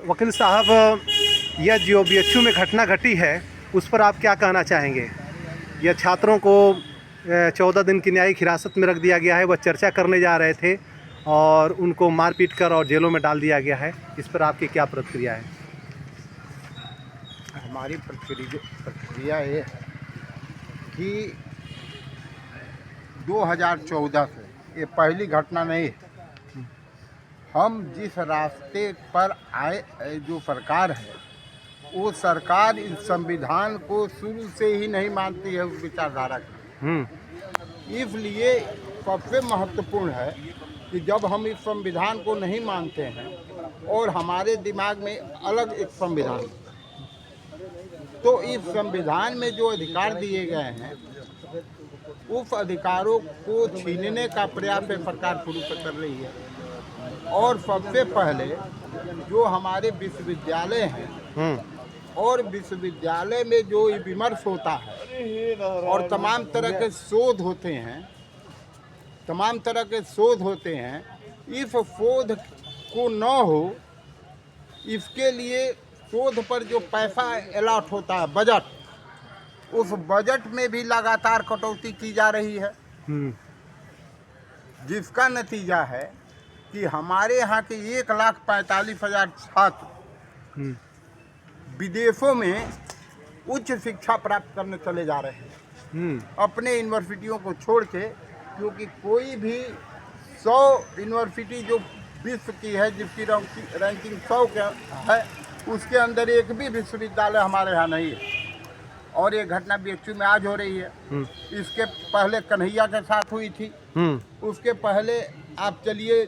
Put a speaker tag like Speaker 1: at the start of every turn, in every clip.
Speaker 1: वकील साहब, यह जो बीएचयू में घटना घटी है उस पर आप क्या कहना चाहेंगे? यह छात्रों को 14 दिन की न्यायिक हिरासत में रख दिया गया है। वह चर्चा करने जा रहे थे और उनको मारपीट कर और जेलों में डाल दिया गया है। इस पर आपकी क्या प्रतिक्रिया है?
Speaker 2: हमारी प्रतिक्रिया ये है कि 2014 से ये पहली घटना नहीं है। हम जिस रास्ते पर आए, जो सरकार है वो सरकार इस संविधान को शुरू से ही नहीं मानती है, उस विचारधारा की। इसलिए सबसे महत्वपूर्ण है कि जब हम इस संविधान को नहीं मानते हैं और हमारे दिमाग में अलग एक संविधान, तो इस संविधान में जो अधिकार दिए गए हैं उस अधिकारों को छीनने का प्रयास सरकार शुरू से कर रही है। और सबसे पहले जो हमारे विश्वविद्यालय हैं और विश्वविद्यालय में जो विमर्श होता है और तमाम तरह के शोध होते हैं, इस शोध को न हो, इसके लिए शोध पर जो पैसा अलॉट होता है, बजट, उस बजट में भी लगातार कटौती की जा रही है, जिसका नतीजा है कि हमारे यहाँ के 1,45,000 छात्र विदेशों में उच्च शिक्षा प्राप्त करने चले जा रहे हैं अपने यूनिवर्सिटियों को छोड़ के। क्योंकि कोई भी 100 यूनिवर्सिटी जो विश्व की है, जिसकी रैंकिंग 100 के है, उसके अंदर एक भी विश्वविद्यालय हमारे यहाँ नहीं है। और ये घटना बीएचयू में आज हो रही है। इसके पहले कन्हैया के साथ हुई थी। उसके पहले आप चलिए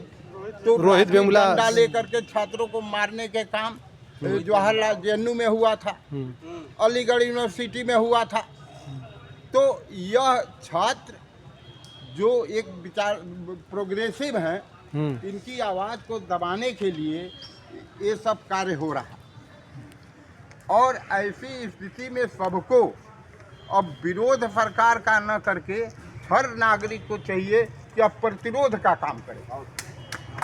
Speaker 2: तो
Speaker 1: रोहित वेमुला
Speaker 2: डंडा लेकर के छात्रों को मारने के काम जवाहरलाल जेएनयू में हुआ था, अलीगढ़ यूनिवर्सिटी में हुआ था। तो यह छात्र जो एक विचार प्रोग्रेसिव हैं, इनकी आवाज़ को दबाने के लिए ये सब कार्य हो रहा है। और ऐसी स्थिति में सबको अब विरोध सरकार का न करके हर नागरिक को चाहिए कि अब प्रतिरोध का काम करे,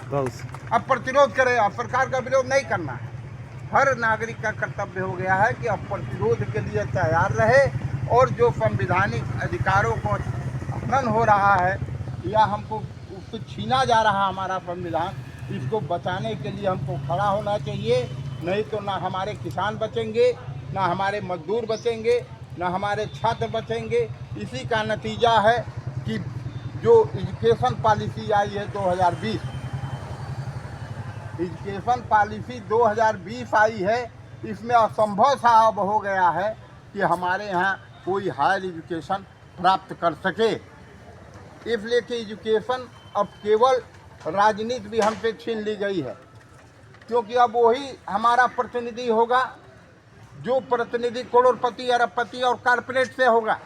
Speaker 2: अब प्रतिरोध करे। अब सरकार का विरोध नहीं करना है। हर नागरिक का कर्तव्य हो गया है कि अब प्रतिरोध के लिए तैयार रहे और जो संवैधानिक अधिकारों को हनन हो रहा है या हमको उसको छीना जा रहा है हमारा संविधान, इसको बचाने के लिए हमको खड़ा होना चाहिए। नहीं तो ना हमारे किसान बचेंगे, ना हमारे मजदूर बचेंगे, ना हमारे छात्र बचेंगे। इसी का नतीजा है कि जो एजुकेशन पॉलिसी आई है 2020, एजुकेशन पॉलिसी 2020 आई है, इसमें असंभव सा अब हो गया है कि हमारे यहाँ कोई हायर एजुकेशन प्राप्त कर सके। इसलिए कि एजुकेशन अब केवल राजनीति भी हमसे छीन ली गई है, क्योंकि अब वही हमारा प्रतिनिधि होगा जो प्रतिनिधि करोड़पति, अरबपति और कारपोरेट से होगा।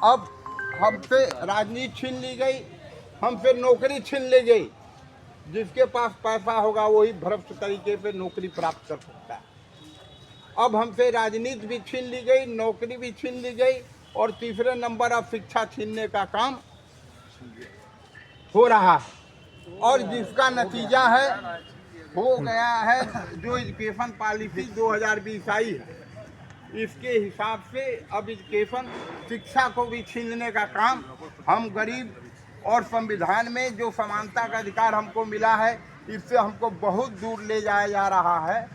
Speaker 2: अब हमसे राजनीति छीन ली गई, हमसे नौकरी छीन ली गई। जिसके पास पैसा होगा वही भ्रष्ट तरीके से नौकरी प्राप्त कर सकता है। अब हमसे राजनीति भी छीन ली गई, नौकरी भी छीन ली गई और तीसरे नंबर अब शिक्षा छीनने का काम हो रहा है। और जिसका नतीजा है हो गया है जो एजुकेशन पॉलिसी 2020 आई है, इसके हिसाब से अब एजुकेशन शिक्षा को भी छीनने का काम हम गरीब, और संविधान में जो समानता का अधिकार हमको मिला है इससे हमको बहुत दूर ले जाया जा रहा है।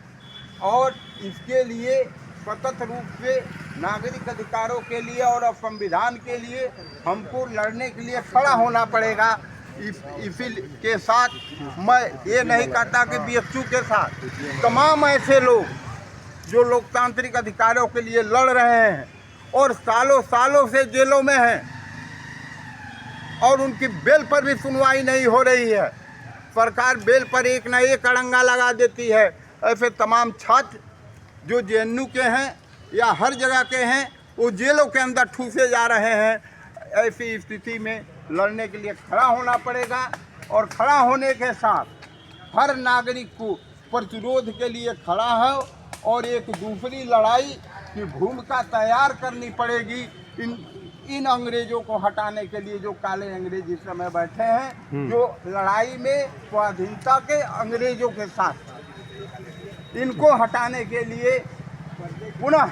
Speaker 2: और इसके लिए सतत रूप से नागरिक अधिकारों के लिए और संविधान के लिए हमको लड़ने के लिए खड़ा होना पड़ेगा। इसी के साथ मैं ये नहीं कहता कि बीएचयू के साथ तमाम ऐसे लोग जो लोकतांत्रिक अधिकारों के लिए लड़ रहे हैं और सालों सालों से जेलों में हैं और उनकी बेल पर भी सुनवाई नहीं हो रही है, सरकार बेल पर एक न एक अड़ंगा लगा देती है। ऐसे तमाम छात्र जो जेएनयू के हैं या हर जगह के हैं, वो जेलों के अंदर ठूसे जा रहे हैं। ऐसी स्थिति में लड़ने के लिए खड़ा होना पड़ेगा और खड़ा होने के साथ हर नागरिक को प्रतिरोध के लिए खड़ा है और एक दूसरी लड़ाई की भूमिका तैयार करनी पड़ेगी। इन अंग्रेजों को हटाने के लिए, जो काले अंग्रेज इस समय बैठे हैं, जो लड़ाई में स्वाधीनता के अंग्रेजों के साथ इनको हटाने के लिए पुनः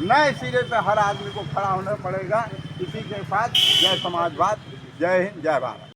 Speaker 2: नए सिरे पे हर आदमी को खड़ा होना पड़ेगा। इसी के साथ जय समाजवाद, जय हिंद, जय भारत।